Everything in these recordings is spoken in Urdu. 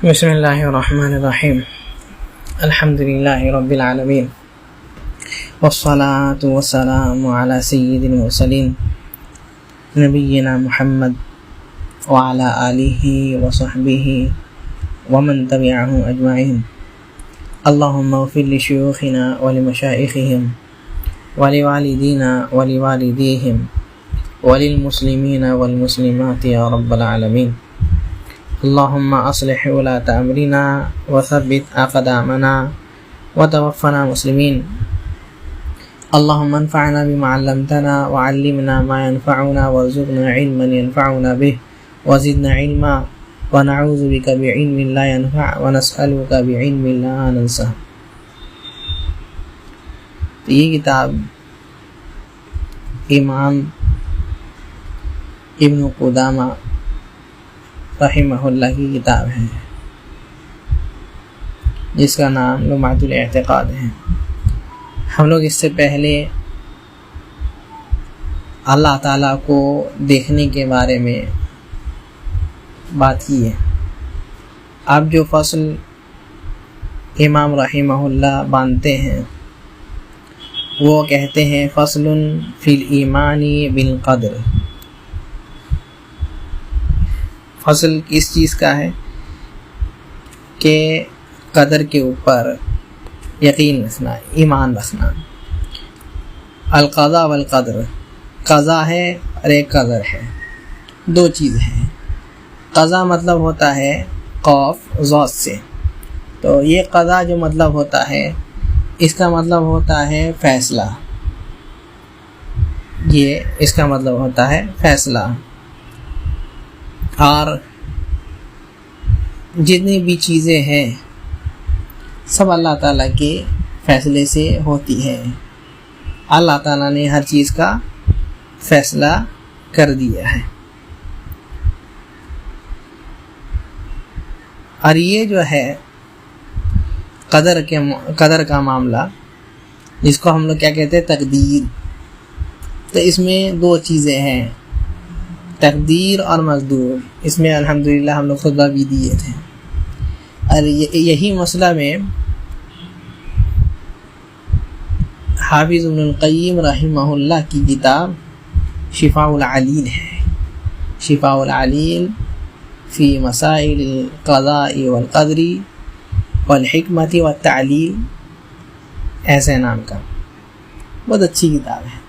بسم اللہ الرحمن الرحیم الحمد للہ رب العالمین والصلاة والسلام علی سید المرسلین نبینا محمد وعلی آلہ وصحبہ ومن تبعہ اجمعین اللہم اغفر لشیوخنا ولمشائخہم ولوالدینا ولوالدیہم وللمسلمین والمسلمات یا رب العالمین اللہم اصلح ولاۃ امرنا وثبت اقدامنا وتوفنا مسلمین اللہم انفعنا بما علمتنا وعلمنا ما ينفعنا وارزقنا علما ينفعنا به وزدنا علما ونعوذ بك بعلم لا ينفع ونسألك بعلم لا ننسى۔ تو یہ کتاب امام ابن قدامہ رحمہ اللہ کی کتاب ہے جس کا نام لمعۃ الاعتقاد ہے۔ ہم لوگ اس سے پہلے اللہ تعالیٰ کو دیکھنے کے بارے میں بات کی ہے۔ اب جو فصل امام رحمہ اللہ باندھتے ہیں وہ کہتے ہیں فصل فی الایمان بالقدر۔ فصل کس چیز کا ہے کہ قدر کے اوپر یقین رکھنا، ایمان رکھنا۔ القضاء والقدر، قضا ہے اور ایک قدر ہے، دو چیز ہیں۔ قضا مطلب ہوتا ہے قاف ضاد سے، تو یہ قضا جو مطلب ہوتا ہے اس کا مطلب ہوتا ہے فیصلہ، یہ اس کا مطلب ہوتا ہے فیصلہ۔ اور جتنی بھی چیزیں ہیں سب اللہ تعالیٰ کے فیصلے سے ہوتی ہے۔ اللہ تعالیٰ نے ہر چیز کا فیصلہ کر دیا ہے۔ اور یہ جو ہے قدر کا معاملہ، جس کو ہم لوگ کیا کہتے ہیں تقدیر، تو اس میں دو چیزیں ہیں، تقدیر اور مقدور۔ اس میں الحمدللہ ہم لوگ خطبہ بھی دیے تھے، اور یہی مسئلہ میں حافظ ابن القیم رحمہ اللہ کی کتاب شفاء العلیل ہے، شفاء العلیل فی مسائل القضاء والقدر والحکمت والتعلیل، ایسے نام کا بہت اچھی کتاب ہے۔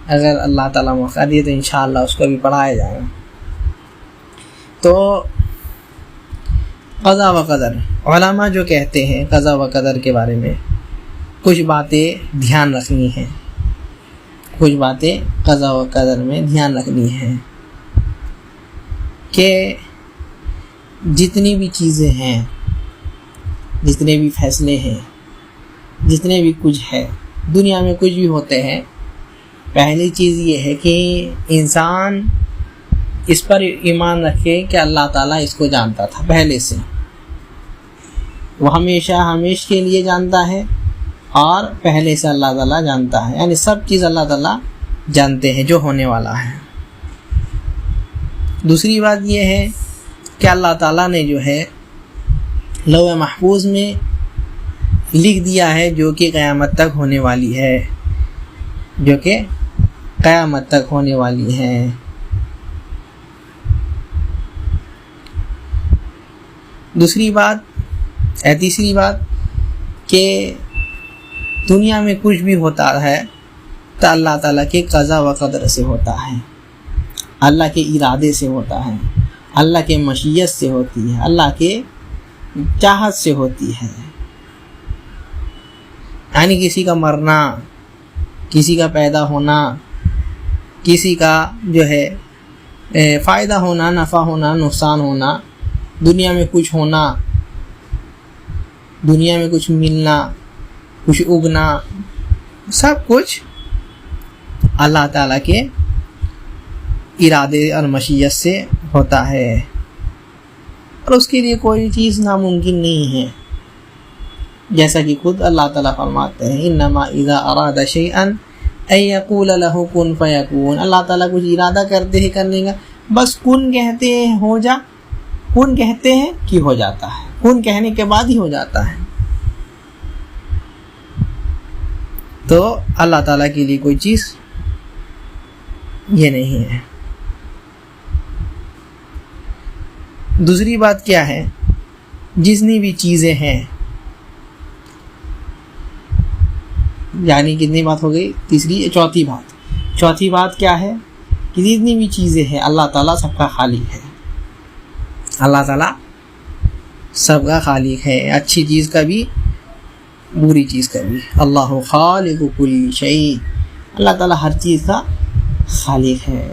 اگر اللہ تعالیٰ موقع دیے تو انشاءاللہ اس کو بھی پڑھایا جائے گا۔ تو قضا و قدر، علماء جو کہتے ہیں قضا و قدر کے بارے میں کچھ باتیں دھیان رکھنی ہیں، کچھ باتیں قضا و قدر میں دھیان رکھنی ہیں کہ جتنی بھی چیزیں ہیں، جتنے بھی فیصلے ہیں، جتنے بھی کچھ ہے دنیا میں، کچھ بھی ہوتے ہیں، پہلی چیز یہ ہے کہ انسان اس پر ایمان رکھے کہ اللہ تعالیٰ اس کو جانتا تھا پہلے سے، وہ ہمیشہ کے لیے جانتا ہے، اور پہلے سے اللہ تعالیٰ جانتا ہے، یعنی سب چیز اللہ تعالیٰ جانتے ہیں جو ہونے والا ہے۔ دوسری بات یہ ہے کہ اللہ تعالیٰ نے جو ہے لوح محفوظ میں لکھ دیا ہے جو کہ قیامت تک ہونے والی ہے، جو کہ قیامت تک ہونے والی ہے۔ تیسری بات کہ دنیا میں کچھ بھی ہوتا ہے تو اللہ تعالیٰ کے قضا و قدر سے ہوتا ہے، اللہ کے ارادے سے ہوتا ہے، اللہ کے مشیت سے ہوتی ہے، اللہ کے چاہت سے ہوتی ہے۔ یعنی کسی کا مرنا، کسی کا پیدا ہونا، کسی کا جو ہے فائدہ ہونا، نفع ہونا، نقصان ہونا، دنیا میں کچھ ہونا، دنیا میں کچھ ملنا، کچھ اگنا، سب کچھ اللہ تعالیٰ کے ارادے اور مشیت سے ہوتا ہے، اور اس کے لیے کوئی چیز ناممکن نہیں ہے، جیسا کہ خود اللہ تعالیٰ فرماتے ہیں انما اذا اراد شیئا ان یقول له کن فیکون۔ اللہ تعالیٰ کچھ ارادہ کرتے ہیں کرنے کا، بس کن کہتے ہیں ہو جا، کن کہتے ہیں کہ ہو جاتا ہے، کن کہنے کے بعد ہی ہو جاتا ہے. تو اللہ تعالیٰ کے لیے کوئی چیز یہ نہیں ہے. دوسری بات کیا ہے، جتنی بھی چیزیں ہیں، یعنی کتنی بات ہو گئی، چوتھی بات کیا ہے کہ جتنی بھی چیزیں ہیں اللہ تعالیٰ سب کا خالق ہے. اللہ تعالیٰ سب کا خالق ہے، اچھی چیز کا بھی بری چیز کا بھی. اللہ خالق کل شیء، اللہ تعالیٰ ہر چیز کا خالق ہے.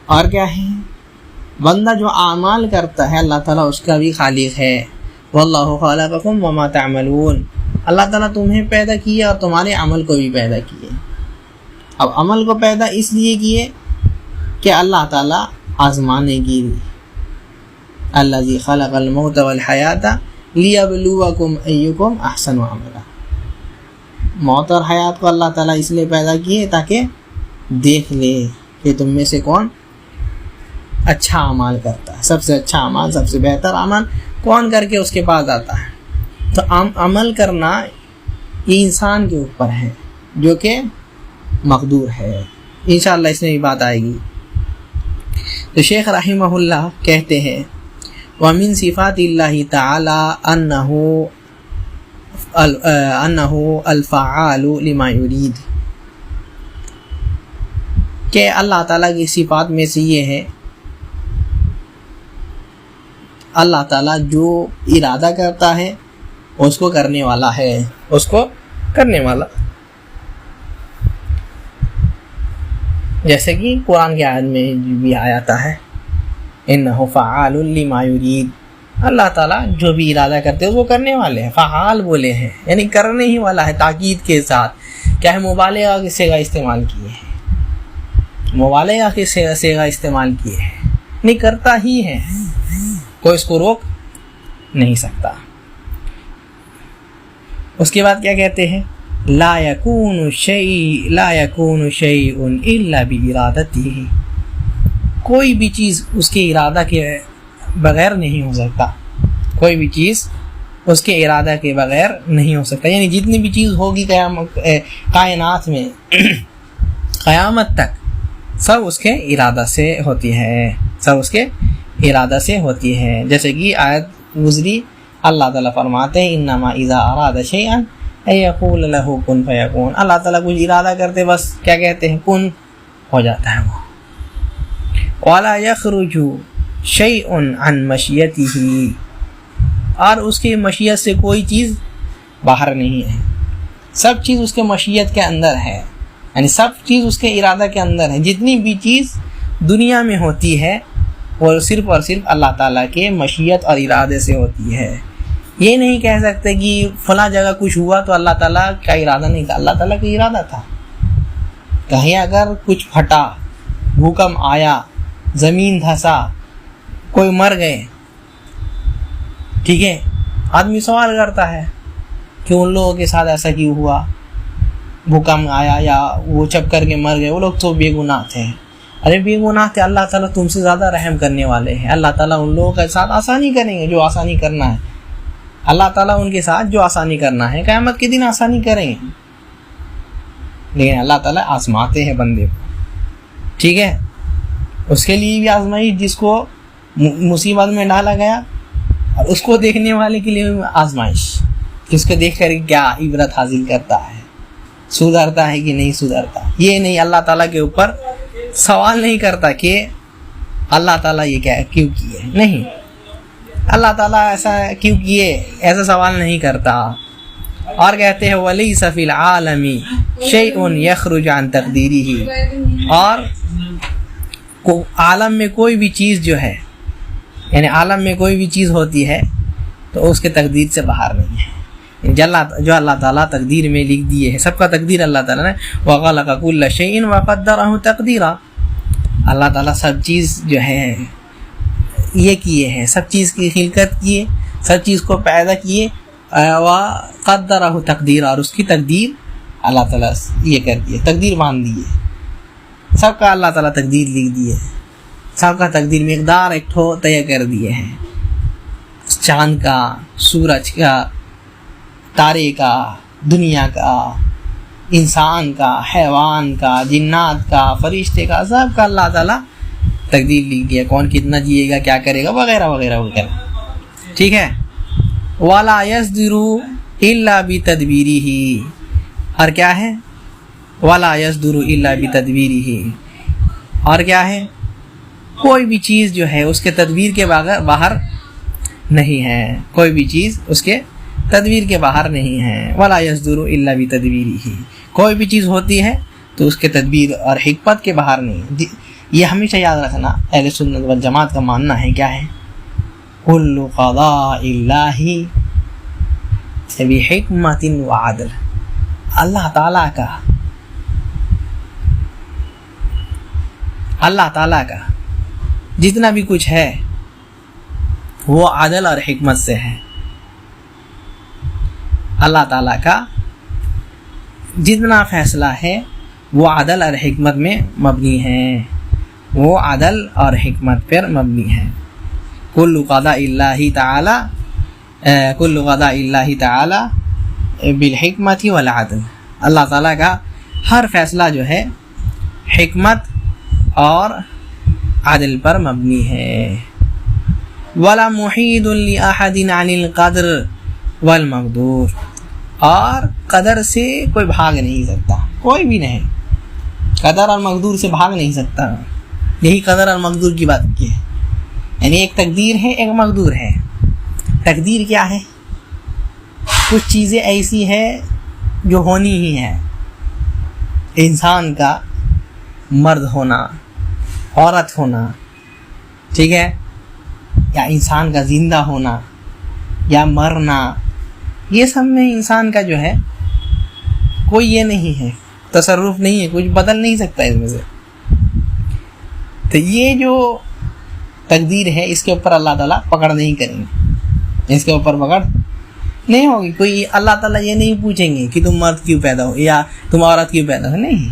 اور کیا ہے، بندہ جو اعمال کرتا ہے اللہ تعالیٰ اس کا بھی خالق ہے. واللہ خلقکم وما تعملون، اللہ تعالیٰ تمہیں پیدا کیا اور تمہارے عمل کو بھی پیدا کیے. اب عمل کو پیدا اس لیے کیے کہ اللہ تعالیٰ آزمانے کے لیے. الذی خلق الموت والحیات لیبلوکم ایکم احسن عملا، موت اور حیات کو اللہ تعالیٰ اس لیے پیدا کیے تاکہ دیکھ لے کہ تم میں سے کون اچھا عمل کرتا ہے. سب سے اچھا عمل، سب سے بہتر عمل کون کر کے اس کے پاس آتا ہے. تو عمل کرنا یہ انسان کے اوپر ہے جو کہ مقدور ہے. انشاءاللہ اس میں بھی بات آئے گی. تو شیخ رحمہ اللہ کہتے ہیں وَمِن صفات اللہ تعالی انہ الفعال لما یرید، کہ اللہ تعالیٰ کی صفات میں سے یہ ہے اللہ تعالیٰ جو ارادہ کرتا ہے اس کو کرنے والا ہے، اس کو کرنے والا. جیسے کہ قرآن کی آیت میں بھی آتا ہے انہ فعال لما یرید، اللہ تعالیٰ جو بھی ارادہ کرتے ہیں وہ کرنے والے ہیں. فعال بولے ہیں یعنی کرنے ہی والا ہے، تاکید کے ساتھ. کیا ہے، مبالغہ کی صیغہ استعمال کیے ہیں، مبالغہ کی صیغہ استعمال کیے ہیں، نہیں کرتا ہی ہے، کوئی اس کو روک نہیں سکتا. اس کے بعد کیا کہتے ہیں، لا یکون شیء الا بارادتہ، کوئی بھی چیز اس کے ارادہ کے بغیر نہیں ہو سکتا، کوئی بھی چیز اس کے ارادہ کے بغیر نہیں ہو سکتا. یعنی جتنی بھی چیز ہوگی کائنات میں قیامت تک سب اس کے ارادہ سے ہوتی ہے، سب اس کے ارادہ سے ہوتی ہے. جیسے کہ آیت گزری، اللہ تعالیٰ فرماتے ہیں انما اذا اراد شیئا ان یقول له کن فیکون، اللہ تعالیٰ کچھ ارادہ کرتے بس کیا کہتے ہیں، کن ہو جاتا ہے وہ. ولا یخرج شیء عن مشیتہ، اور اس کی مشیت سے کوئی چیز باہر نہیں ہے، سب چیز اس کے مشیت کے اندر ہے، یعنی سب چیز اس کے ارادہ کے اندر ہے. جتنی بھی چیز دنیا میں ہوتی ہے وہ صرف اور صرف اللہ تعالیٰ کے مشیت اور ارادے سے ہوتی ہے. یہ نہیں کہہ سکتے کہ فلاں جگہ کچھ ہوا تو اللہ تعالیٰ کا ارادہ نہیں تھا، اللہ تعالیٰ کا ارادہ تھا. کہیں اگر کچھ پھٹا، بھوکمپ آیا، زمین دھسا، کوئی مر گئے، ٹھیک ہے، آدمی سوال کرتا ہے کہ ان لوگوں کے ساتھ ایسا کیوں ہوا، بھوکمپ آیا یا وہ چپ کر کے مر گئے، وہ لوگ تو بے گناہ تھے. ارے بے گناہ تھے، اللہ تعالیٰ تم سے زیادہ رحم کرنے والے ہیں. اللہ تعالیٰ ان لوگوں کے ساتھ آسانی کریں گے جو آسانی کرنا ہے، اللہ تعالیٰ ان کے ساتھ جو آسانی کرنا ہے قیامت کے دن آسانی کریں گے. لیکن اللہ تعالیٰ آزماتے ہیں بندے کو، ٹھیک ہے. اس کے لیے بھی آزمائش، جس کو مصیبت میں ڈالا گیا، اور اس کو دیکھنے والے کے لیے بھی آزمائش، کہ اس کو دیکھ کر کیا عبرت حاصل کرتا ہے، سدھرتا ہے کہ نہیں سدھرتا. یہ نہیں، اللہ تعالیٰ کے اوپر سوال نہیں کرتا کہ اللہ تعالیٰ یہ کیا کیوں کیے، نہیں، اللہ تعالیٰ ایسا کیوں کیے ایسا سوال نہیں کرتا. اور کہتے ہیں وَلَيْسَ فِي الْعَالَمِ شَيْءٌ يَخْرُجُ عَنْ تَقْدِيرِهِ، اور عالم میں کوئی بھی چیز جو ہے، یعنی عالم میں کوئی بھی چیز ہوتی ہے تو اس کے تقدیر سے باہر نہیں ہے. جو اللہ تعالیٰ تقدیر میں لکھ دیے ہے، سب کا تقدیر اللہ تعالیٰ نے وَخَلَقَ كُلَّ شَيْءٍ وَقَدَّرَهُ تَقْدِيرًا، اللہ تعالیٰ سب چیز جو ہے یہ کیے ہیں، سب چیز کی خلقت کیے، سب چیز کو پیدا کیے، وَقَدَّرَهُ تَقْدِيرًا، اور اس کی تقدیر اللہ تعالیٰ یہ کر دیے، تقدیر باندھ دیے، سب کا اللہ تعالیٰ تقدیر لکھ دیے. سب کا تقدیر مقدار ایک ٹھو طے کر دیے ہیں، چاند کا، سورج کا، تارے کا، دنیا کا، انسان کا، حیوان کا، جنات کا، فرشتے کا، سب کا اللہ تعالیٰ تقدیر لکھ دیا، کون کتنا جیے گا، کیا کرے گا، وغیرہ وغیرہ وغیرہ، ٹھیک ہے۔ وَلَا يَصْدِرُ إِلَّا بِتَدْبِيرِهِ، اور کیا ہے؟ وَلَا يَصْدِرُ إِلَّا بِتَدْبِيرِهِ، اور کیا ہے؟ کوئی بھی چیز جو ہے اس کے تدبیر کے باہر نہیں ہے، کوئی بھی چیز اس کے تدبیر کے باہر نہیں ہے۔ وَلَا يَصْدِرُ إِلَّا بِتَدْبِيرِهِ، کوئی بھی چیز ہوتی ہے تو اس کے تدبیر اور حکمت کے باہر نہیں۔ یہ ہمیشہ یاد رکھنا، اہل سنت والجماعت کا ماننا ہے، کیا ہے؟ کل قضاء اللہ بحکمت وعدل، اللہ تعالیٰ کا جتنا بھی کچھ ہے وہ عدل اور حکمت سے ہے۔ اللہ تعالیٰ کا جتنا فیصلہ ہے وہ عدل اور حکمت میں مبنی ہے، وہ عدل اور حکمت پر مبنی ہے۔ کل قضاء اللہ تعالی بالحکمت والعدل، اللہ تعالیٰ کا ہر فیصلہ جو ہے حکمت اور عدل پر مبنی ہے۔ ولا محید لأحد عن القدر والمقدور، اور قدر سے کوئی بھاگ نہیں سکتا، کوئی بھی نہیں، قدر اور مقدور سے بھاگ نہیں سکتا۔ یہی قدر اور مقدور کی بات کی ہے، یعنی ایک تقدیر ہے، ایک مقدور ہے۔ تقدیر کیا ہے؟ کچھ چیزیں ایسی ہے جو ہونی ہی ہے، انسان کا مرد ہونا، عورت ہونا، ٹھیک ہے، یا انسان کا زندہ ہونا یا مرنا، یہ سب میں انسان کا جو ہے کوئی یہ نہیں ہے، تصرف نہیں ہے، کچھ بدل نہیں سکتا اس میں سے۔ تو یہ جو تقدیر ہے اس کے اوپر اللہ تعالیٰ پکڑ نہیں کریں گے، اس کے اوپر پکڑ نہیں ہوگی۔ کوئی اللہ تعالیٰ یہ نہیں پوچھیں گے کہ تم مرد کیوں پیدا ہو یا تم عورت کیوں پیدا ہو، نہیں۔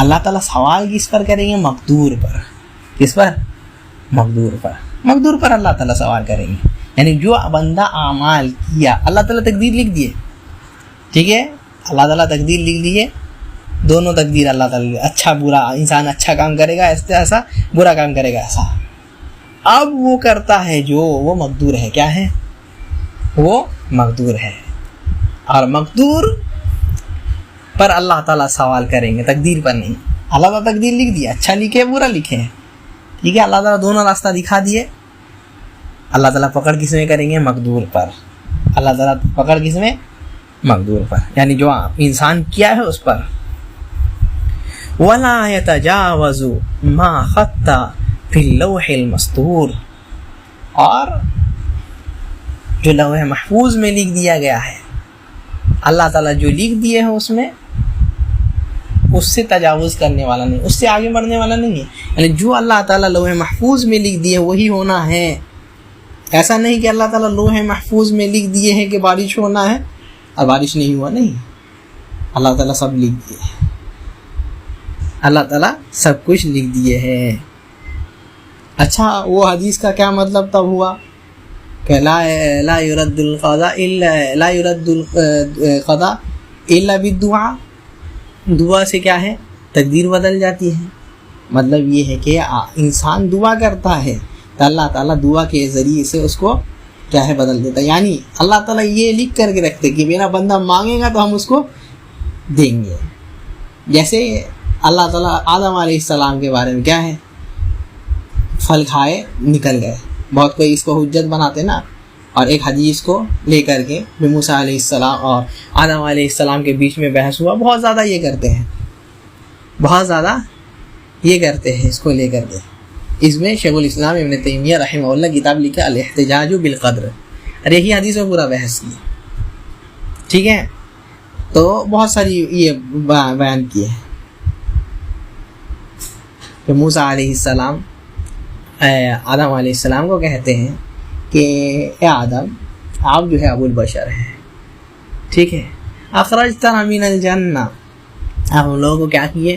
اللہ تعالیٰ سوال کس پر کریں گے؟ مقدور پر۔ کس پر؟ مقدور پر۔ مقدور پر اللہ تعالیٰ سوال کریں گے، یعنی جو بندہ اعمال کیا، اللہ تعالیٰ تقدیر لکھ دیے، ٹھیک ہے، اللہ تعالیٰ تقدیر لکھ دیے، دونوں تقدیر اللہ تعالیٰ، اچھا برا، انسان اچھا کام کرے گا ایسا، برا کام کرے گا ایسا۔ اب وہ کرتا ہے جو وہ مقدور ہے، کیا ہے؟ وہ مقدور ہے، اور مقدور پر اللہ تعالیٰ سوال کریں گے، تقدیر پر نہیں۔ اللہ تعالیٰ تقدیر لکھ دیا، اچھا لکھے برا لکھے، ٹھیک ہے، اللہ تعالیٰ دونوں راستہ دکھا دیے۔ اللہ تعالیٰ پکڑ کس میں کریں گے؟ مقدور پر۔ اللہ تعالیٰ پکڑ کس میں؟ مقدور پر، یعنی جو انسان کیا ہے اس پر۔ وَلَا يَتَجَاوَزُ مَا خَطَّ فِي اللَّوْحِ الْمَسْطُورِ، اور جو لوح محفوظ میں لکھ دیا گیا ہے، اللہ تعالیٰ جو لکھ دیے ہیں اس میں، اس سے تجاوز کرنے والا نہیں، اس سے آگے بڑھنے والا نہیں ہے، یعنی جو اللہ تعالیٰ لوح محفوظ میں لکھ دیے وہی ہونا ہے۔ ایسا نہیں کہ اللہ تعالیٰ لوح محفوظ میں لکھ دیے ہیں کہ بارش ہونا ہے اور بارش نہیں ہوا، نہیں، اللہ تعالیٰ سب لکھ دیے، اللہ تعالیٰ سب کچھ لکھ دیے ہیں۔ اچھا، وہ حدیث کا کیا مطلب تب ہوا کہ لا يرد القضاء الا بالدعاء، دعا سے کیا ہے؟ تقدیر بدل جاتی ہے۔ مطلب یہ ہے کہ انسان دعا کرتا ہے تو اللہ تعالیٰ دعا کے ذریعے سے اس کو کیا ہے؟ بدل دیتا ہے، یعنی اللہ تعالیٰ یہ لکھ کر کے رکھتے کہ میرا بندہ مانگے گا تو ہم اس کو دیں گے۔ جیسے اللہ تعالیٰ آدم علیہ السلام کے بارے میں کیا ہے؟ پھل کھائے نکل گئے، بہت کوئی اس کو حجت بناتے نا، اور ایک حدیث کو لے کر کے موسیٰ علیہ السلام اور آدم علیہ السلام کے بیچ میں بحث ہوا، بہت زیادہ یہ کرتے ہیں، بہت زیادہ یہ کرتے ہیں اس کو لے کر کے۔ اس میں شیخ الاسلام ابن تیمیہ رحمہ اللہ کتاب لکھا الاحتجاج بالقدر، اور یہی حدیث میں پورا بحث کی، ٹھیک ہے، تو بہت ساری یہ بیان کیے ہیں کہ موسیٰ علیہ السلام آدم علیہ السلام کو کہتے ہیں کہ اے آدم، آپ جو ہے ابو البشر ہیں، ٹھیک ہے، اخرجتنا من الجنہ، آپ ہم لوگوں کو کیا کیے؟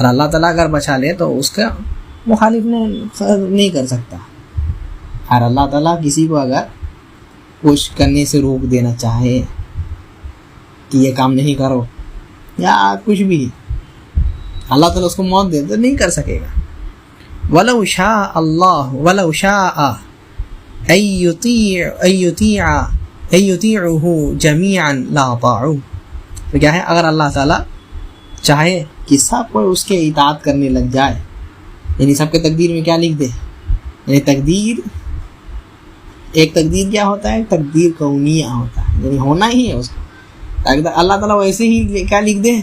اور اللہ تعالیٰ اگر بچا لے تو اس کا مخالف نہیں کر سکتا. اور اللہ تعالیٰ کسی کو اگر کچھ کرنے سے روک دینا چاہے کہ یہ کام نہیں کرو یا کچھ بھی، اللہ تعالیٰ اس کو موت دے تو نہیں کر سکے گا. وَلَوْ شَاءَ اللَّهُ وَلَوْ شَاءَ أَن يُطِيعُهُ جَمِيعًا لَأَطَاعُوهُ. تو کیا ہے، اگر اللہ تعالیٰ چاہے کہ سب کو اس کے اطاعت کرنے لگ جائے، یعنی سب کے تقدیر میں کیا لکھ دے، یعنی تقدیر، ایک تقدیر کیا ہوتا ہے، تقدیر کونیہ ہوتا ہے، یعنی ہونا ہی ہے اس کو. اللہ تعالیٰ ویسے ہی کیا لکھ دے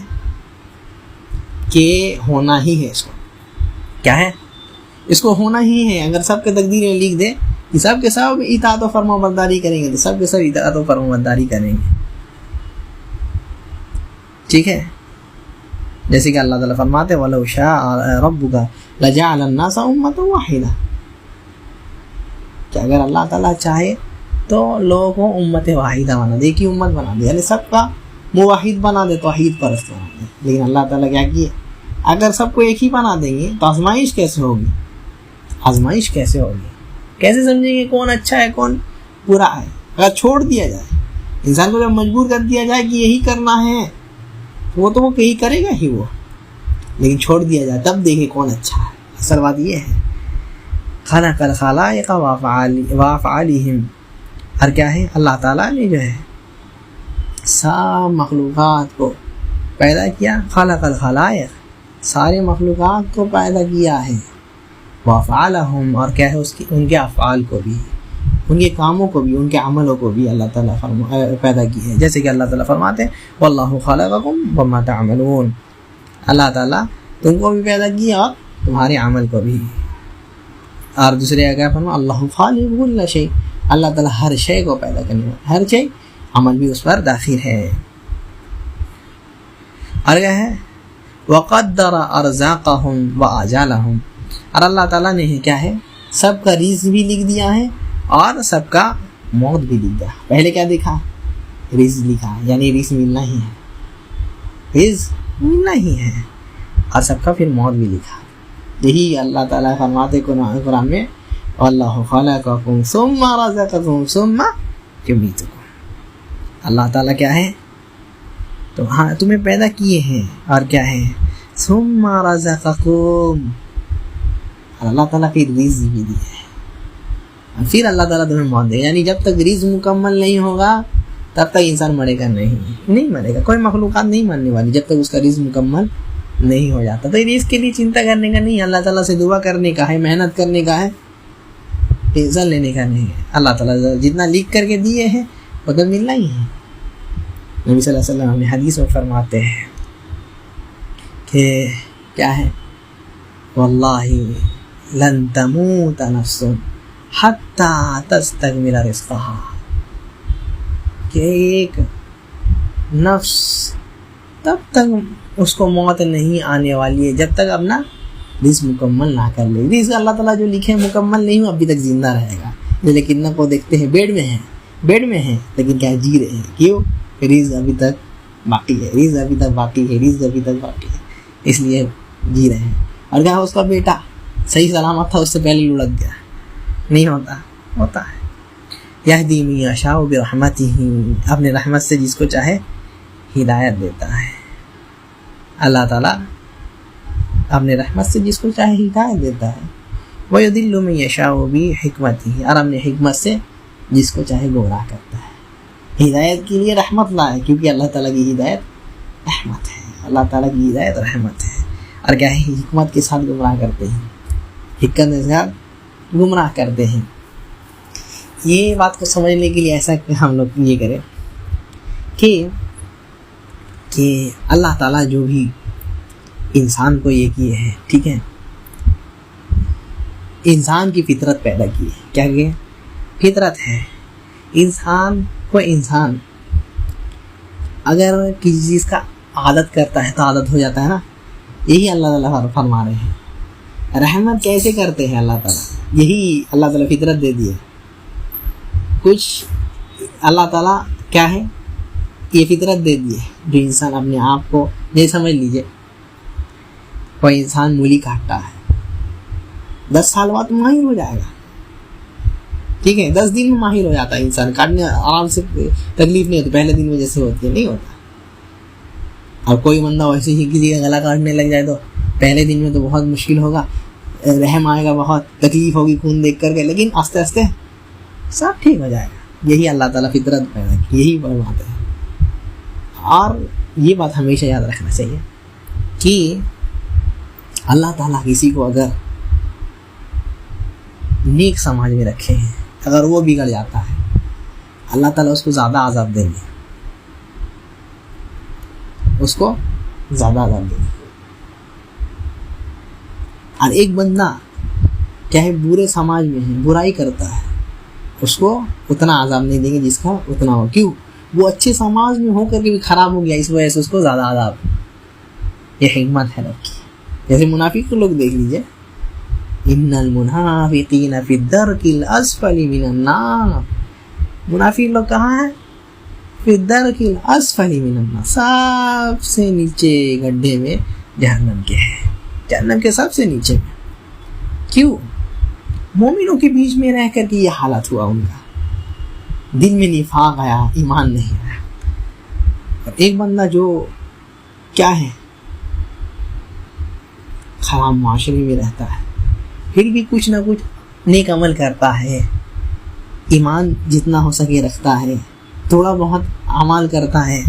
کہ ہونا ہی ہے، اس کو کیا ہے، اس کو ہونا ہی ہے. اگر سب کے تقدیر میں لکھ دے کہ سب کے سب اطاعت و فرما برداری کریں گے تو سب کے سب اطاعت و فرما برداری کریں گے. ٹھیک ہے، جیسے کہ اللہ تعالیٰ فرماتے وَلَوْ شَاءَ رَبُّكَ لَجَعَلَ النَّاسَ أُمَّةً وَاحِدَةً، کہ اگر اللہ تعالیٰ چاہے تو لوگوں کو امت واحدہ بنا دے، ایک ہی امت بنا دے، یعنی سب کا موحد بنا دے، توحید پرست بنا دے. لیکن اللہ تعالیٰ کیا کیے، اگر سب کو ایک ہی بنا دیں گے تو آزمائش کیسے ہوگی، آزمائش کیسے ہوگی، کیسے سمجھیں گے کون اچھا ہے کون برا ہے. اگر چھوڑ دیا جائے انسان کو، جب مجبور کر دیا جائے کہ یہی کرنا ہے وہ تو وہ کہیں کرے گا ہی وہ، لیکن چھوڑ دیا جائے تب دیکھے کون اچھا ہے. اصل بات یہ ہے خلق الخلائق وافعالہم، اور کیا ہے، اللہ تعالیٰ نے جو ہے سب مخلوقات کو پیدا کیا. خلق الخلائق، سارے مخلوقات کو پیدا کیا ہے. وافعالہم، اور کیا ہے ان کے افعال کو بھی، ان کے کاموں کو بھی، ان کے عملوں کو بھی اللہ تعالیٰ پیدا کی ہے. جیسے کہ اللہ تعالیٰ فرماتے ہیں واللہ خلقکم وما تعملون، اللہ تعالیٰ تم کو بھی پیدا کیا اور تمہارے عمل کو بھی. اور دوسرے کیا فرمایا اللہ خالق کل شیء، اللہ تعالیٰ ہر شے کو پیدا کرنے والا، ہر شے، عمل بھی اس پر داخل ہے. اور کیا ہے وقدر ارزاقہم واجالہم، اور اللہ تعالیٰ نے کیا ہے سب کا رزق بھی لکھ دیا ہے اور سب کا موت بھی لکھ دیا. پہلے کیا دیکھا، رزق لکھا، یعنی رزق ملنا ہی ہے، رزق ملنا ہی ہے، اور سب کا پھر موت بھی لکھا. یہی اللہ تعالیٰ فرماتے قرآن میں اللہ خلقکم ثم رزقکم ثم یمیتکم. اللہ تعالیٰ کیا ہے تو ہاں تمہیں پیدا کیے ہیں اور کیا ہے ثم رزقکم، اور اللہ تعالیٰ پھر رزق بھی دیا ہے، اور پھر اللہ تعالیٰ تمہیں موت دے. یعنی جب تک رزق مکمل نہیں ہوگا تب تک انسان مرے گا نہیں مرے گا. کوئی مخلوقات نہیں مرنے والی جب تک اس کا رزق مکمل نہیں ہو جاتا. تو رزق کے لیے چنتا کرنے کا نہیں، اللہ تعالیٰ سے دعا کرنے کا ہے، محنت کرنے کا ہے، ٹینشن لینے کا نہیں ہے. اللہ تعالیٰ جتنا لکھ کر کے دیے ہیں وہ تو ملنا ہی ہے. نبی صلی اللہ علیہ وسلم نے حدیث میں فرماتے ہیں کہ کیا ہے واللہ لن تموت نفس حتی تستکمل رزقہا، کہ ایک نفس تب تک اس کو موت نہیں آنے والی ہے جب تک اپنا رزق مکمل نہ کر لے. رزق اللہ تعالیٰ جو لکھے مکمل نہیں ہو ابھی تک زندہ رہے گا. لیکن نہ کو دیکھتے ہیں بیڈ میں ہیں لیکن کیا جی رہے ہیں، کیوں، رزق ابھی تک باقی ہے، رزق ابھی تک باقی ہے، رزق ابھی تک باقی ہے، اس لیے جی رہے ہیں. اور کیا اس کا بیٹا صحیح سلامت تھا، اس سے پہلے لڑک گیا، نہیں ہوتا ہے. یہدی من یشاء برحمتہ، اپنے رحمت سے جس کو چاہے ہدایت دیتا ہے. اللہ تعالیٰ اپنے رحمت سے جس کو چاہے ہدایت دیتا ہے. وَيُضِلُّ مَن يَشَاءُ بِحِکمتِهِ، اور اپنے حکمت سے جس کو چاہے گمراہ کرتا ہے. ہدایت کے لیے رحمت لائے، کیونکہ اللہ تعالیٰ کی ہدایت رحمت ہے، اللہ تعالیٰ کی ہدایت رحمت ہے. اور کیا ہے حکمت کے ساتھ گمراہ کرتے ہیں، حکمت کے ساتھ گمراہ کرتے ہیں. یہ بات کو سمجھنے کے لیے ایسا کہ ہم لوگ یہ کریں کہ اللہ تعالیٰ جو بھی انسان کو یہ کیے ہیں، ٹھیک ہے، انسان کی فطرت پیدا کی ہے. کیا کہ فطرت ہے انسان اگر کسی چیز کا عادت کرتا ہے تو عادت ہو جاتا ہے نا. یہی اللہ تعالیٰ فرما رہے ہیں. رحمت کیسے کرتے ہیں اللہ تعالیٰ، یہی اللہ تعالیٰ فطرت دے دی ہے. کچھ اللہ تعالیٰ کیا ہے یہ فطرت دے دی ہے جو انسان اپنے آپ کو، یہ سمجھ لیجئے کوئی انسان مولی کاٹتا ہے 10 سال بعد ماہر ہو جائے گا، ٹھیک ہے، 10 دن میں ماہر ہو جاتا ہے انسان، کاٹنے آرام سے تکلیف نہیں ہوتی، پہلے دن میں جیسے ہوتی ہے نہیں ہوتا. اور کوئی بندہ ویسے ہی کسی کا گلا کاٹنے لگ جائے تو پہلے دن میں تو بہت مشکل ہوگا، رحم آئے گا، بہت تکلیف ہوگی خون دیکھ کر کے، لیکن آہستہ آہستہ سب ٹھیک ہو جائے گا. یہی اللہ تعالیٰ فطرت پیدا کی، یہی بات ہے. اور یہ بات ہمیشہ یاد رکھنا چاہیے کہ اللہ تعالیٰ کسی کو اگر نیک سماج میں رکھے ہیں، اگر وہ بگڑ جاتا ہے اللہ تعالیٰ اس کو زیادہ عذاب دیں گے، اس کو زیادہ عذاب دیں گے. اور ایک بندہ چاہے برے سماج میں ہے، برائی کرتا ہے، اس کو اتنا عذاب نہیں دیں گے جس کا اتنا ہو. کیوں؟ وہ اچھے سماج میں ہو کر کے بھی خراب ہو گیا، اس وجہ سے اس کو زیادہ عذاب. یہ حکمت ہے رب کی. جیسے منافق لوگ دیکھ لیجئے، ان المنافقین فی الدرک الاسفل من النار. منافق لوگ کہاں ہیں؟ فی الدرک الاسفل من النار، سب سے نیچے گڈھے میں جہنم کے ہیں، جہنم کے سب سے نیچے میں. کیوں؟ مومنوں کے بیچ میں رہ کر کے یہ حالت ہوا ان کا، دل میں نفاق آیا، ایمان نہیں آیا. اور ایک بندہ جو کیا ہے خراب معاشرے میں رہتا ہے، پھر بھی کچھ نہ کچھ نیک عمل کرتا ہے، ایمان جتنا ہو سکے رکھتا ہے، تھوڑا بہت اعمال کرتا ہے،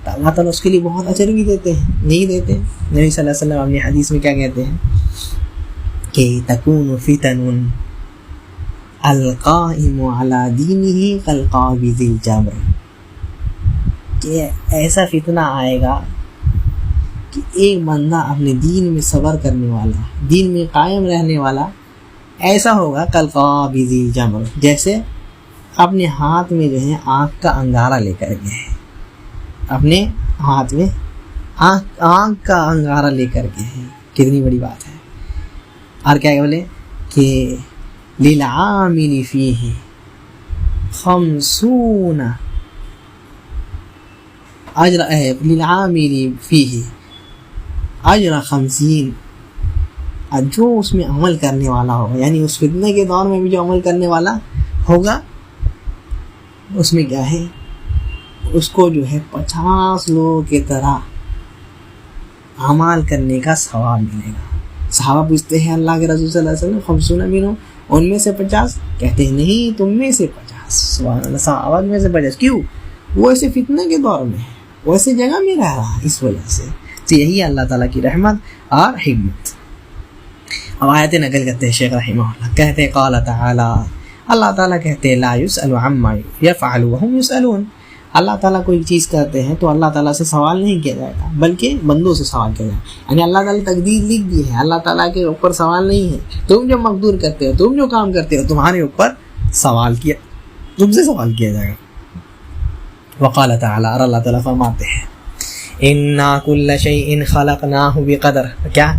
تو اللہ تعالیٰ اس کے لیے بہت اجر بھی دیتے ہیں. نہیں دیتے؟ نبی صلی اللہ علیہ وسلم اپنی حدیث میں کیا کہتے ہیں کہ تکون فتن القائم علی دینہ کالقابض الجمر، کہ ایسا فتنہ آئے گا کہ ایک بندہ اپنے دین میں صبر کرنے والا، دین میں قائم رہنے والا ایسا ہوگا کالقابض الجمر، جیسے اپنے ہاتھ میں جو ہے آنکھ کا انگارہ لے کر کے، اپنے ہاتھ میں آنکھ کا انگارہ لے کر کے. کتنی بڑی بات ہے. اور کیا بولے کہ للعامل فیہ 50 اجر، للعامل فیہ اجر 50، جو اس میں عمل کرنے والا ہوگا، یعنی اس فتنے کے دور میں بھی جو عمل کرنے والا ہوگا اس میں کیا ہے، اس کو جو ہے 50 لوگوں کی طرح اعمال کرنے کا ثواب ملے گا. صحابہ پوچھتے ہیں اللہ کے رسول صلی اللہ علیہ وسلم 50 منو، ان میں سے 50؟ کہتے ہیں نہیں، تم میں سے 50. سبحان اللہ، صحابہ میں سے 50. کیوں؟ وہ ایسے فتنے کے دور میں ہے، وہ ایسے جگہ میں رہ رہا ہے، اس وجہ سے. تو یہی اللہ تعالیٰ کی رحمت اور حکمت. اب آیت نقل کرتے ہیں شیخ رحمہ اللہ، کہتے ہیں قال تعالی، اللہ تعالیٰ کہتے ہیں لا یسأل عما یفعل وهم یسألون. اللہ تعالیٰ کوئی چیز کرتے ہیں تو اللہ تعالیٰ سے سوال نہیں کیا جائے گا، بلکہ بندوں سے سوال کیا جائے گا. یعنی اللہ تعالیٰ تقدیر لکھ دی ہے، اللہ تعالیٰ کے اوپر سوال نہیں ہے. تم جو مقدور کرتے ہو، تم جو کام کرتے ہو، تمہارے اوپر سوال کیا، تم سے سوال کیا جائے گا. وقال تعالی، اور اللہ تعالیٰ فرماتے ہیں انا کل شیء خلقناہ بقدر، کیا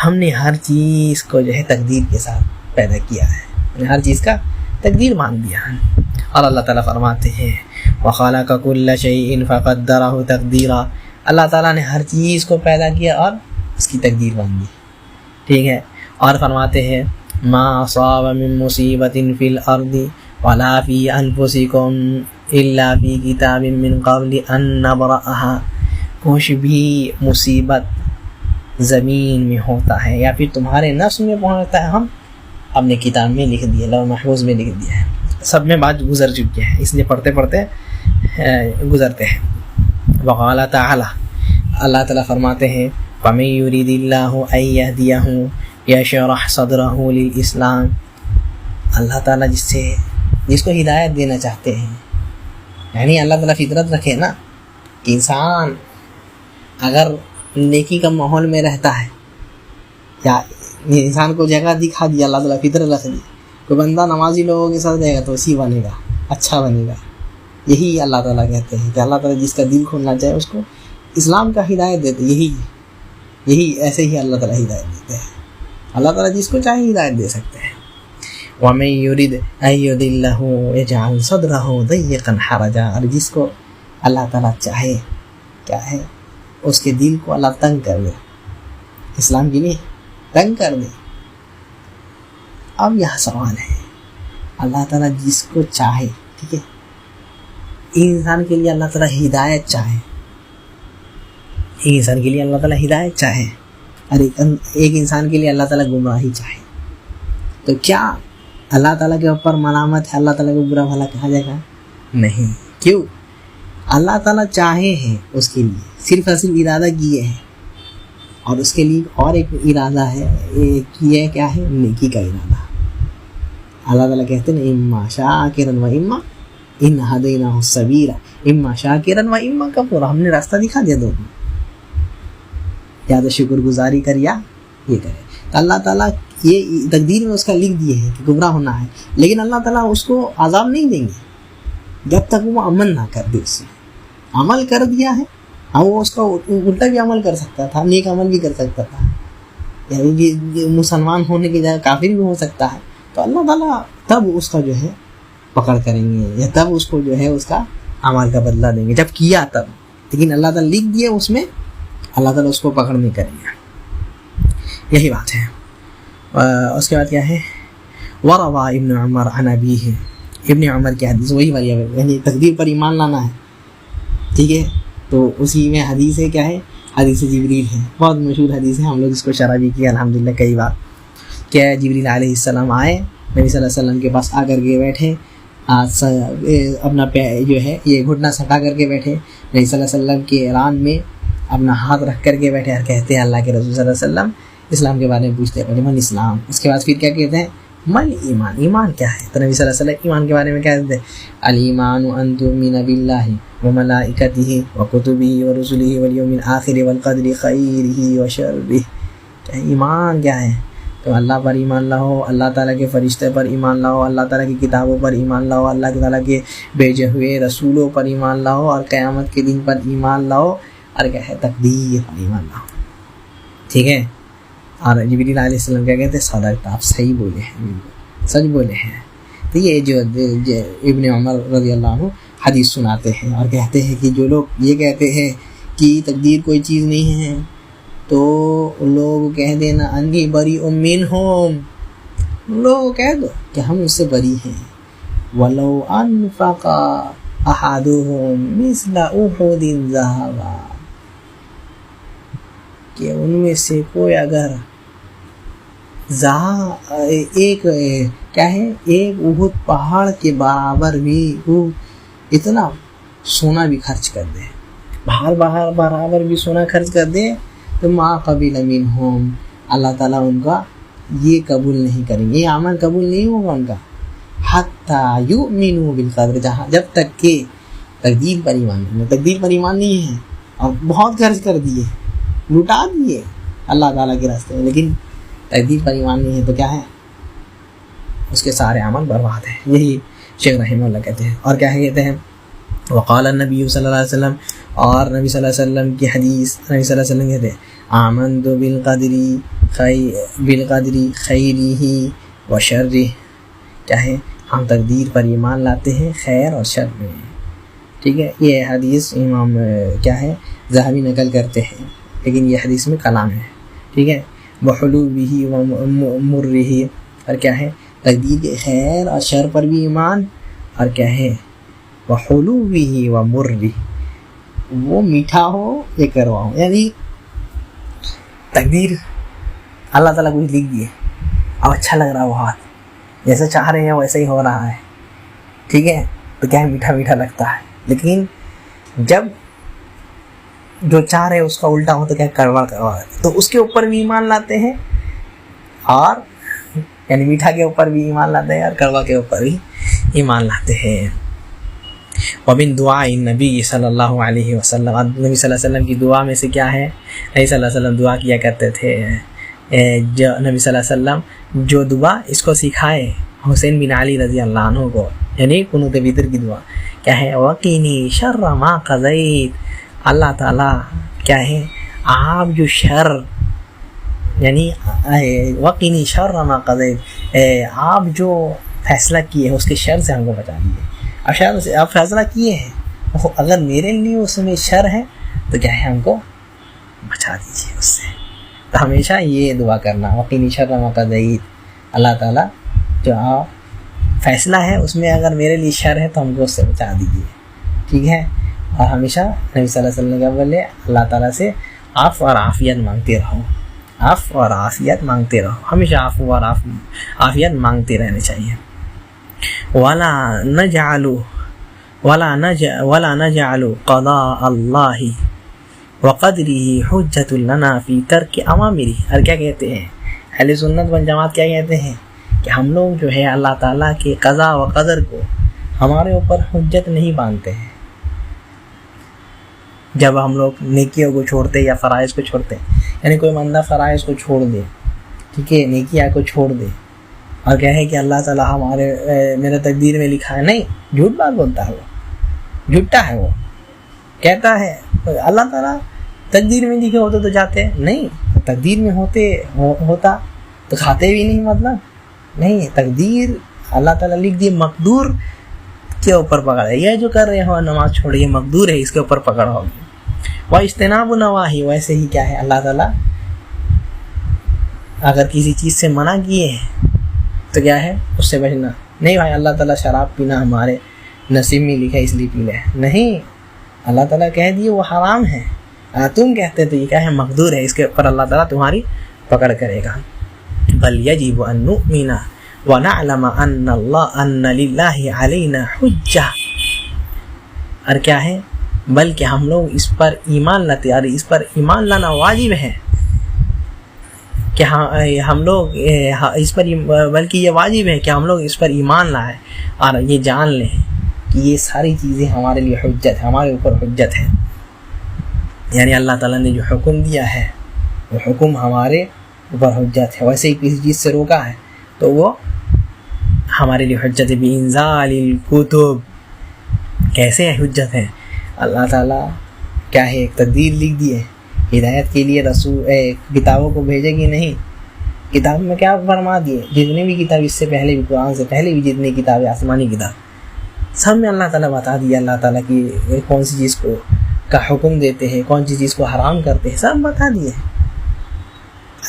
ہم نے ہر چیز کو جو ہے تقدیر کے ساتھ پیدا کیا ہے، یعنی ہر چیز کا تقدیر مان دیا ہے. اور اللہ تعالیٰ فرماتے ہیں وخلق کل شیء فقدرہ تقدیرا، اللہ تعالیٰ نے ہر چیز کو پیدا کیا اور اس کی تقدیر مان دی. ٹھیک ہے. اور فرماتے ہیں ما اصاب من مصیبت فی الارض ولا فی انفسکم الا فی کتاب من قبل ان نبرأها، کچھ بھی مصیبت زمین میں ہوتا ہے یا پھر تمہارے نفس میں پہنچتا ہے، ہم اپنے کتاب میں لکھ دیا، لوح محفوظ میں لکھ دیا ہے. سب میں بات گزر چکی ہے، اس لیے پڑھتے پڑھتے گزرتے ہیں. وقال تعالی، اللہ تعالیٰ فرماتے ہیں فَمَن يُرِدِ اللَّهُ أَن يَهْدِيَهُ يَشْرَحْ صَدْرَهُ لِلْإِسْلَامِ. اللہ تعالیٰ جس کو ہدایت دینا چاہتے ہیں، یعنی اللہ تعالیٰ فطرت رکھے نا کہ انسان اگر نیکی کا ماحول میں رہتا ہے، یا انسان کو جگہ دکھا دیا، اللہ تعالیٰ فطرت رکھ دی، کوئی بندہ نمازی لوگوں کے ساتھ رہے گا تو اسی بنے گا، اچھا بنے گا. یہی اللہ تعالیٰ کہتے ہیں کہ اللہ تعالیٰ جس کا دل کھولنا چاہے اس کو اسلام کا ہدایت دیتے. یہی ایسے ہی اللہ تعالیٰ ہدایت دیتے ہیں. اللہ تعالیٰ جس کو چاہے ہدایت دے سکتے ہیں. وَمَن يُرِدْ أَن يُضِلَّهُ يَجْعَلْ صَدْرَهُ ضَيِّقًا حَرَجًا، اور جس کو اللہ تعالیٰ چاہے کیا ہے اس کے دل کو اللہ تنگ کر دے. اسلام کے لیے تنگ کر دے. اب یہاں سوال ہے, اللہ تعالیٰ جس کو چاہے, ٹھیک ہے, انسان کے لیے اللہ تعالیٰ ہدایت چاہے, انسان کے لیے اللہ تعالیٰ ہدایت چاہے اور ایک انسان کے لیے اللہ تعالیٰ گمراہی چاہے, تو کیا اللہ تعالیٰ کے اوپر ملامت ہے, اللہ تعالیٰ کو برا بھلا کہا جائے گا؟ نہیں. کیوں؟ اللہ تعالیٰ چاہے ہیں اس کے لیے, صرف اور صرف ارادہ کیے ہیں, اور اس کے لیے اور ایک ارادہ ہے, یہ کیا ہے؟ نیکی کا ارادہ. اللہ تعالیٰ کہتے ہیں اما شاکرا و اما ان ہدیناہ السبیل, اما شاکرا و اما کفورا, ہم نے راستہ دکھا دیا دونوں, یا تو شکر گزاری کر یا یہ کرے. تو اللہ تعالیٰ یہ تقدیر میں اس کا لکھ دیے ہیں کہ گمراہ ہونا ہے, لیکن اللہ تعالیٰ اس کو عذاب نہیں دیں گے جب تک وہ عمل نہ کر دے. اس سے عمل کر دیا ہے, ہاں وہ اس کا الٹا بھی عمل کر سکتا تھا, نیک عمل بھی کر سکتا تھا, یعنی مسلمان ہونے کی جگہ کافر بھی ہو سکتا ہے. تو اللہ تعالیٰ تب اس کا جو ہے پکڑ کریں گے, یا تب اس کو جو ہے اس کا عمل کا بدلہ دیں گے جب کیا تب. لیکن اللہ تعالیٰ لکھ دیے اس میں, اللہ تعالیٰ اس کو پکڑ نہیں کریں گے. یہی بات ہے. اس کے بعد کیا ہے؟ وروى ابن عمر عن ابیہ, ابن عمر کی حدیث وہی والی ہے, یعنی تقدیر پر ایمان لانا ہے, ٹھیک ہے. تو اسی میں حدیث ہے, کیا ہے؟ حدیث جبریل ہے, بہت مشہور حدیث ہے, ہم لوگ اس کو شرح بھی کیا الحمدللہ کئی بار. کیا جبریل علیہ السلام آئے نبی صلی اللہ علیہ وسلم کے پاس, آ کر کے بیٹھے, اپنا جو ہے یہ گھٹنا سٹا کر کے بیٹھے, نبی صلی اللہ علیہ وسلم کے اعلان میں اپنا ہاتھ رکھ کر کے بیٹھے, اور کہتے ہیں اللہ کے رسول صلی اللہ علیہ وسلم اسلام کے بارے میں پوچھتے ہیں, من اسلام. اس کے بعد پھر کیا کہتے ہیں؟ من ایمان, ایمان کیا ہے؟ تو نبی صلی اللہ علیہ وسلم ایمان کے بارے میں کیا کہتے ہیں؟ الایمان ان تؤمن باللہ وملائکتہ وکتبہ ورسلہ والیوم الآخر والقدر خیرہ وشرہ. ایمان کیا ہے؟ تو اللہ پر ایمان لاؤ, اللہ تعالیٰ کے فرشتے پر ایمان لاؤ, اللہ تعالیٰ کی کتابوں پر ایمان لاؤ, اللہ تعالیٰ کے بھیجے ہوئے رسولوں پر ایمان لاؤ, اور قیامت کے دن پر ایمان لاؤ, اور کیا ہے؟ تقدیر پر ایمان لاؤ. ٹھیک ہے. اور جبریل علیہ السلام کیا کہتے ہیں؟ صدقت, آپ صحیح بولے ہیں, سچ بولے ہیں. تو یہ جو ابن عمر رضی اللہ عنہ حدیث سناتے ہیں اور کہتے ہیں کہ جو لوگ یہ کہتے ہیں کہ تقدیر کوئی چیز نہیں ہے, تو لوگ کہہ دینا انی بریء منہم, لوگ کہہ دو کہ ہم اس سے بری ہیں. ولو انفق احدهم مثل احد ذهبا, کہ ان میں سے کوئی اگر ایک کیا ہے, ایک احد پہاڑ کے برابر بھی وہ اتنا سونا بھی خرچ کر دے, برابر بھی سونا خرچ کر دے, تو ما قبل منہم, اللہ تعالیٰ ان کا یہ قبول نہیں کریں گے, یہ عمل قبول نہیں ہوگا ان کا. حتی یؤمنوا بالقدر, جب تک کہ تقدیر پر ایمان نہیں. تقدیر پر ایمان نہیں ہے اور بہت خرچ کر دیے, لٹا دیے اللہ تعالیٰ کے راستے میں, لیکن تقدیر پر ایمان نہیں ہے, تو کیا ہے؟ اس کے سارے عمل برباد ہیں. یہی شیخ رحمہ اللہ کہتے ہیں. اور کیا کہتے ہیں؟ وقال النبی صلی اللہ علیہ وسلم, اور نبی صلی اللہ علیہ وسلم کی حدیث, نبی صلی اللہ علیہ وسلم کہتے ہیں آمنت بالقدر خیرہ و شرہ, کیا ہے؟ ہم تقدیر پر ایمان لاتے ہیں خیر اور شر میں. ٹھیک ہے. یہ حدیث امام کیا ہے ذہبی نقل کرتے ہیں, لیکن یہ حدیث میں کلام ہے. ٹھیک ہے. وحلوبہ و مرہ, اور کیا ہے؟ تقدیر کے خیر اور شر پر بھی ایمان, اور کیا ہے؟ وحلوبہ و مرہ, وہ میٹھا ہو یا کروا ہو, یعنی تقدیر اللہ تعالیٰ کو لکھ دیے اب اچھا لگ رہا ہے, وہ ہاتھ جیسے چاہ رہے ہیں ویسے ہی ہو رہا ہے, ٹھیک ہے, تو کیا ہے؟ میٹھا میٹھا لگتا ہے. لیکن جب جو چاہ رہے اس کا الٹا ہو تو کیا؟ کڑوا کروا, تو اس کے اوپر بھی ایمان لاتے ہیں, اور یعنی میٹھا کے اوپر بھی ایمان لاتے ہیں اور کڑوا کے اوپر بھی ایمان لاتے ہیں. ومن دعاء النبی صلی اللہ علیہ وسلم, نبی صلی اللہ علیہ وسلم کی دعا میں سے کیا ہے؟ نبی صلی اللہ علیہ وسلم دعا کیا کرتے تھے, جو نبی صلی اللہ علیہ وسلم جو دعا اس کو سکھائے حسین بن علی رضی اللہ عنہ کو, یعنی قنوت وتر کی دعا, کیا ہے؟ وقینی شر ما قضیت, اللہ تعالیٰ کیا ہے آپ جو شر, یعنی وقینی شر ما قضیت, آپ جو فیصلہ کیے ہیں اس کے شر سے ہم کو بچا دیجیے. اب شر سے آپ فیصلہ کیے ہیں, اگر میرے لیے اس میں شر ہے تو کیا ہے؟ ہم کو بچا دیجیے اس سے. تو ہمیشہ یہ دعا کرنا، وقینی شر ما قضیت، اللہ تعالیٰ جو فیصلہ ہے اس میں اگر میرے لیے شر ہے تو ہم کو اس سے بچا دیجیے، ٹھیک ہے. اور ہمیشہ نبی صلی اللہ علیہ وسلم کیا بولے، اللہ تعالیٰ سے عفو اور عافیت مانگتے رہو، عفو اور عافیت مانگتے رہو، ہمیشہ عفو اور عافیت مانگتے رہنے چاہیے. ولا نجعل قضاء اللہ وقدرہ حجۃ لنا فی ترک اوامرہ. اور کیا کہتے ہیں اہل سنت والجماعت، کیا کہتے ہیں کہ ہم لوگ جو ہے اللہ تعالیٰ کے قضاء و قدر کو ہمارے اوپر حجت نہیں باندھتے ہیں. جب ہم لوگ نیکیوں کو چھوڑتے یا فرائض کو چھوڑتے، یعنی کوئی بندہ فرائض کو چھوڑ دے، ٹھیک ہے، نیکیاں کو چھوڑ دے اور کہے کہ اللہ تعالیٰ میرے تقدیر میں لکھا ہے، نہیں، جھوٹ بات بولتا ہے، وہ جھوٹا ہے. وہ کہتا ہے اللہ تعالیٰ تقدیر میں لکھے ہوتے تو جاتے، نہیں، تقدیر میں ہوتا تو کھاتے بھی نہیں، مطلب نہیں. تقدیر اللہ تعالیٰ لکھ دی، مقدور کے اوپر پکڑ ہے. یہ جو کر رہے ہو نماز چھوڑیے، مقدور ہے، اس کے اوپر پکڑ ہوگی. وہ اجتناب نواہی، ویسے ہی کیا ہے اللہ تعالیٰ اگر کسی چیز سے منع کیے ہیں تو کیا ہے اس سے بچنا. نہیں بھائی اللہ تعالیٰ شراب پینا ہمارے نصیب میں لکھا اس لیے پی لے، نہیں، اللہ تعالیٰ کہہ دیے وہ حرام ہے، تم کہتے تو یہ کیا ہے مقدور ہے، اس کے اوپر اللہ تعالیٰ تمہاری پکڑ کرے گا. بل یجب ان نؤمن ونعلم ان للہ علینا حجہ. اور کیا ہے بلکہ ہم لوگ اس پر ایمان لاتے، اور اس پر ایمان لانا واجب ہے کہ ہم لوگ اس پر، بلکہ یہ واجب ہے کہ ہم لوگ اس پر ایمان لائیں اور یہ جان لیں کہ یہ ساری چیزیں ہمارے لیے حجت ہے، ہمارے اوپر حجت ہے. یعنی اللہ تعالیٰ نے جو حکم دیا ہے وہ حکم ہمارے اوپر حجت ہے. ویسے ہی کسی چیز سے روکا ہے تو وہ ہمارے لیے حجت ہے. بِإِنزَالِ الْكُتُبِ، کیسے حجت ہے؟ اللہ تعالیٰ کیا ہے ایک تقدیر لکھ دی ہے، ہدایت کے لیے رسول کتابوں کو بھیجے گی نہیں. کتاب میں کیا فرما دیے، جتنے بھی کتاب اس سے پہلے بھی، قرآن سے پہلے بھی جتنی کتابیں آسمانی کتاب، سب میں اللہ تعالیٰ بتا دیا اللہ تعالیٰ کی کون سی چیز کو کا حکم دیتے ہیں، کون سی چیز کو حرام کرتے ہیں، سب بتا دیے.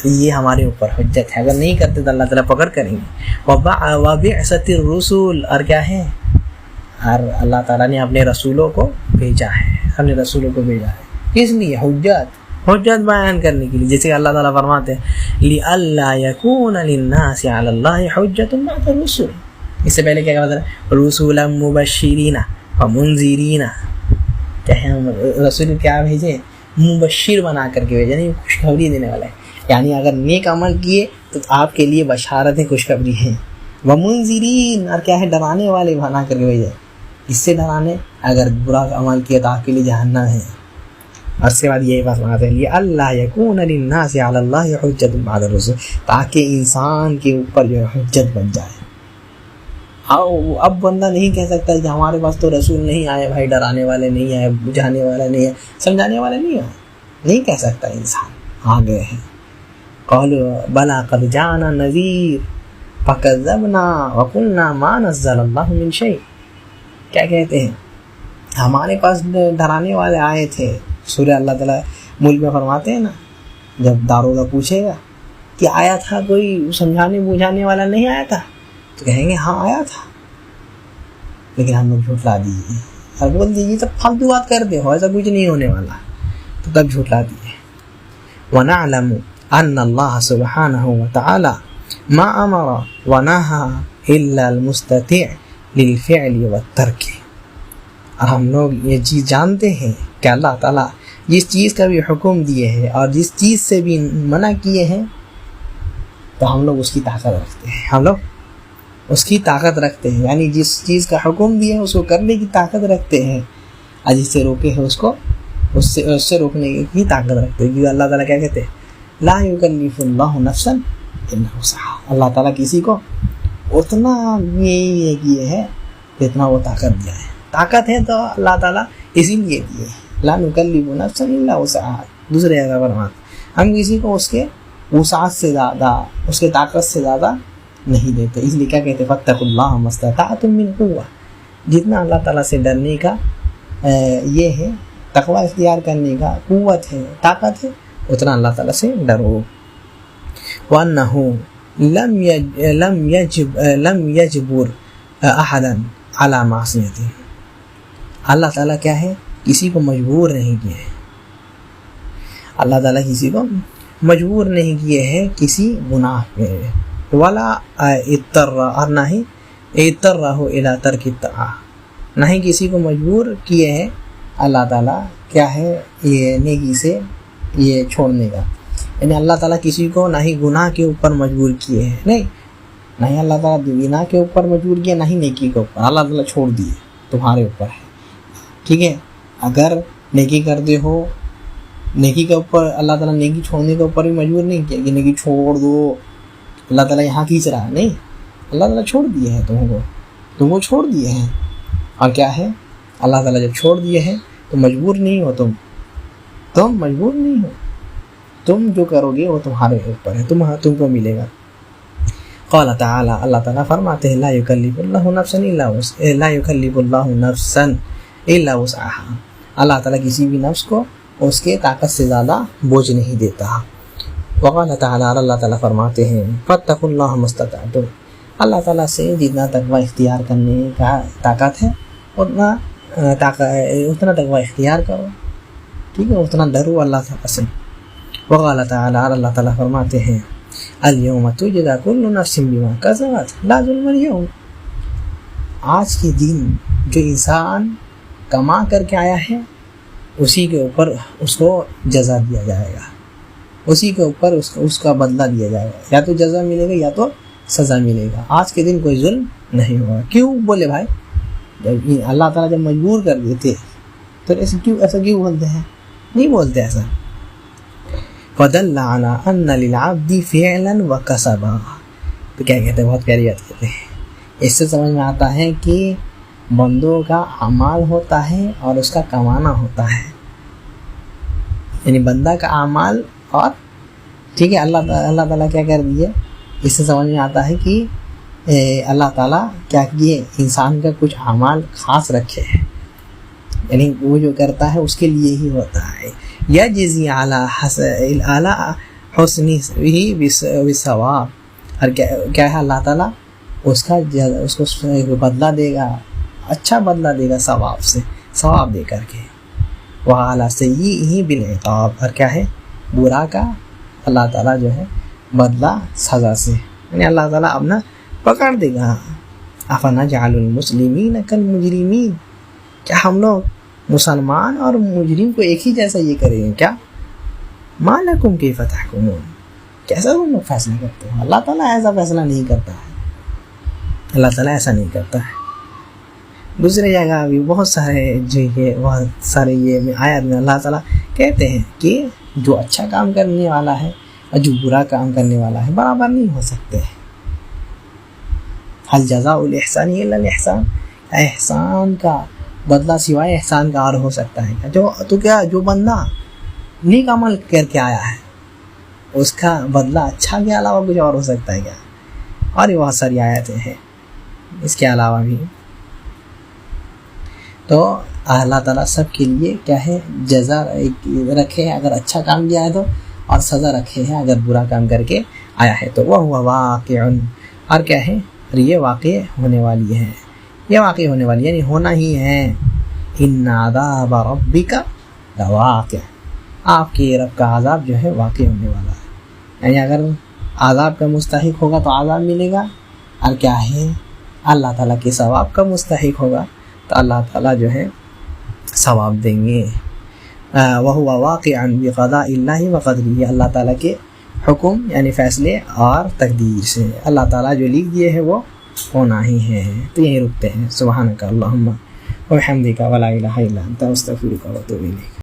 یہ ہمارے اوپر حجت ہے، اگر نہیں کرتے تو اللہ تعالیٰ پکڑ کریں گے. وَبِعْثَتِ الرُّسُلِ، اور کیا ہے، اور اللہ تعالیٰ نے اپنے رسولوں کو بھیجا ہے، اپنے رسولوں کو بھیجا ہے کس لیے؟ حجت بیان کرنے کے لیے. جیسے اللہ تعالیٰ فرماتے ہیں لِأَلَّا يَكُونَ لِلنَّاسِ عَلَى اللَّهِ حُجَّةٌ بَعْدَ الرُّسُلِ. اس سے پہلے کیا کہا تھا، رُسُولًا مُبَشِّرِينَ وَمُنذِرِينَ. کیا ہے رسول کیا بھیجے، مبشر بنا کر کے بھیجے، نہیں خوشخبری دینے والا ہے. یعنی اگر نیک عمل کیے تو آپ کے لیے بشارتیں، خوشخبری ہیں. ومنذرین، اور کیا ہے ڈرانے والے بنا کر کے بھیجے. اس سے ڈرانے، اگر برا عمل کیا تو آپ کے لیے جہنم ہے. اور اس کے بعد یہی بات بناتے ہیں اللہ یکون للناس علی اللہ حجت بعد الرسل، تاکہ انسان کے اوپر جو ہے حجت بن جائے. اب بندہ نہیں کہہ سکتا کہ ہمارے پاس تو رسول نہیں آئے بھائی، ڈرانے والے نہیں آئے، بجھانے والے نہیں آئے، سمجھانے والے نہیں آئے. نہیں کہہ سکتا انسان، آ گئے ہیں. قالوا بلا قد جاءنا نذیر فکذبنا وقلنا ما نزل اللہ من شیء. کیا کہتے ہیں، ہمارے پاس ڈرانے والے آئے تھے. سورہ اللہ تعالیٰ ملک میں فرماتے ہیں نا، جب داروغہ پوچھے گا کہ آیا تھا کوئی سمجھانے بجھانے والا نہیں آیا تھا، تو کہیں گے ہاں آیا تھا، لیکن ہم لوگ جھوٹلا دیے اور بول دیجیے تب فالتو بات کر دے ہو، ایسا کچھ نہیں ہونے والا، تو تب جھوٹلا دیے. وَنَعْلَمُ أَنَّ اللَّهَ سُبْحَانَهُ وَتَعَالَى مَا أَمَرَ وَنَهَى إِلَّا الْمُسْتَطِيعُ لِلْفِعْلِ وَالتَّرْكِ. اور ہم لوگ یہ چیز جانتے ہیں کہ اللہ تعالیٰ جس چیز کا بھی حکم دیے ہیں اور جس چیز سے بھی منع کیے ہیں تو ہم لوگ اس کی طاقت رکھتے ہیں، ہم لوگ اس کی طاقت رکھتے ہیں. یعنی جس چیز کا حکم دیے ہیں اس کو کرنے کی طاقت رکھتے ہیں، اور جس سے روکے ہیں اس کو اس سے روکنے کی طاقت رکھتے ہیں. کیونکہ اللہ تعالیٰ کیا کہتے ہیں، لا یکلف اللہ نفسا الا وسعها. اللہ تعالیٰ کسی کو اتنا یہ ہے جتنا وہ طاقت دیا ہے. طاقت ہے تو اللہ تعالیٰ اسی لیے دیے، لا نکلف نفسا الا وسعها. دوسرے جگہ پر ہم کسی کو اس کے وسعت سے زیادہ، اس کے طاقت سے زیادہ نہیں دیتے. اس لیے کیا کہتے ہیں، فاتقوا اللہ ما استطعتم من قوة. جتنا اللہ تعالیٰ سے ڈرنے کا یہ ہے، تقوی اختیار کرنے کا قوت ہے، طاقت ہے، اتنا اللہ تعالیٰ سے ڈرو. وَأَنَّهُ لَمْ يَجْبُرْ أَحَدًا عَلَى مَعْصِيَتِهِ. اللہ تعالیٰ کیا ہے؟ کسی کو مجبور نہیں کیے ہیں. اللہ تعالیٰ کسی کو مجبور نہیں کیے ہیں کسی گناہ پہ. وَلَا اضْطَرَّ، اور نہ ہی اضْطَرَّهُ إِلَى تَرْكِ الطَّاعَةِ، نہ ہی کسی کو مجبور کیے ہیں اللہ تعالیٰ کیا ہے یہ نیکی سے یہ چھوڑنے کا. یعنی اللہ تعالیٰ کسی کو نہ ہی گناہ کے اوپر مجبور کیے ہیں، نہیں، نہ ہی اللہ تعالیٰ گناہ کے اوپر مجبور کیا، نہ ہی نیکی کے اوپر. اللہ تعالیٰ چھوڑ دیے، تمہارے اوپر ہے. ٹھیک ہے، اگر نیکی کرتے ہو، نیکی کے اوپر اللہ تعالیٰ نیکی چھوڑنے کے اوپر بھی مجبور نہیں کیا کہ نیکی چھوڑ دو، اللہ تعالیٰ یہاں کھینچ رہا ہے، نہیں، اللہ تعالیٰ چھوڑ دیے ہیں تم کو چھوڑ دیے ہیں. اور کیا ہے، اللہ تعالیٰ جب چھوڑ دیے ہیں تو مجبور نہیں ہو، تم مجبور نہیں ہو، تم جو کرو گے وہ تمہارے اوپر ہے، تم کو ملے گا. قال تعالی، اللہ تعالیٰ فرماتے ہیں لا یکلف اللہ نفسا الا وسعها. اللہ تعالیٰ کسی بھی نفس کو اس کے طاقت سے زیادہ بوجھ نہیں دیتا. وقال تعالی، اللہ تعالیٰ فرماتے ہیں فاتقوا اللہ ما استطعتم. اللہ تعالیٰ سے جتنا تقوی اختیار کرنے کا طاقت ہے اتنا تقوی اختیار کرو. ٹھیک ہے، اتنا ڈرو اللہ تعالیٰ سے. وقال تعالی، اللہ تعالیٰ فرماتے ہیں الیوم تجزی کل نفس بما کسبت لا ظلم اليوم. آج کے دن جو انسان کما کر کے آیا ہے اسی کے اوپر اس کو جزا دیا جائے گا، اسی کے اوپر اس کا بدلہ دیا جائے گا. یا تو جزا ملے گا یا تو سزا ملے گا. آج کے دن کوئی ظلم نہیں ہوگا. کیوں بولے بھائی؟ جب اللہ تعالیٰ جب مجبور کر دیتے تو ایسا کیوں بولتے ہیں؟ نہیں بولتے ایسا. فَدَلَّ عَلَىٰ أَنَّ لِلْعَبْدِ فِعْلًا وَكَسَبًا. تو کیا کہتے ہیں؟ بہت پیاری بات کہتے ہیں. اس سے سمجھ میں آتا ہے کہ بندوں کا اعمال ہوتا ہے اور اس کا کمانا ہوتا ہے. یعنی بندہ کا اعمال اور ٹھیک ہے اللہ تعالیٰ کیا کر دیے. اس سے سمجھ میں آتا ہے کہ اللہ تعالیٰ کیا کیے، انسان کا کچھ اعمال خاص رکھے ہیں، یعنی وہ جو کرتا ہے اس کے لیے ہی ہوتا ہے. یجزی اعلیٰ حسن ہی بالثواب. اور کیا ہے اللہ تعالیٰ اس کو بدلہ دے گا، اچھا بدلہ دے گا ثواب سے، ثواب دے کر کے. وعلیٰ سیئہ بالعقاب. اور کیا ہے برا کا اللہ تعالیٰ جو ہے بدلہ سزا سے، یعنی اللہ تعالیٰ اپنا پکڑ دے گا. افنجعل المسلمین کالمجرمین. کیا ہم لوگ مسلمان اور مجرم کو ایک ہی جیسا یہ کریں گے کیا؟ ما لکم کیف تحکمون. کیسا تم لوگ فیصلہ کرتے ہو؟ اللہ تعالیٰ ایسا فیصلہ نہیں کرتا ہے، اللہ تعالیٰ ایسا نہیں کرتا ہے. دوسری جگہ بھی بہت سارے یہ آیات میں اللہ تعالیٰ کہتے ہیں کہ جو اچھا کام کرنے والا ہے اور جو برا کام کرنے والا ہے برابر نہیں ہو سکتے. هل جزاء الاحسان الا الاحسان. احسان کا بدلہ سوائے احسان کا اور ہو سکتا ہے کیا؟ جو بندہ نیک عمل کر کے آیا ہے اس کا بدلہ اچھا کے علاوہ کچھ اور ہو سکتا ہے کیا؟ اور یہ بہت ساری آیتیں ہیں اس کے علاوہ بھی. تو اللہ تعالیٰ سب کے لیے کیا ہے جزا رکھے ہے اگر اچھا کام کیا ہے تو، اور سزا رکھے ہے اگر برا کام کر کے آیا ہے تو. وہ واقع، اور کیا ہے یہ واقع ہونے والی ہے، یہ واقع ہونے والی یعنی ہونا ہی ہے. ان عذاب ربک لواقع. آپ کے رب کا عذاب جو ہے واقع ہونے والا ہے. یعنی اگر عذاب کا مستحق ہوگا تو عذاب ملے گا، اور کیا ہے اللہ تعالیٰ کے ثواب کا مستحق ہوگا تو اللہ تعالیٰ جو ہے ثواب دیں گے. وَهُوَ وَاقِعٌ بِقَضَاءِ اللَّهِ وَقَدْرِهِ. اللہ تعالیٰ کے حکم یعنی فیصلے اور تقدیر سے اللہ تعالیٰ جو لکھ دیے ہیں وہ ہونا ہی ہے. تو یہیں رکتے ہیں. سبحانک اللہم وبحمدک ولا الہ الا انت استغفرک واتوب الیک.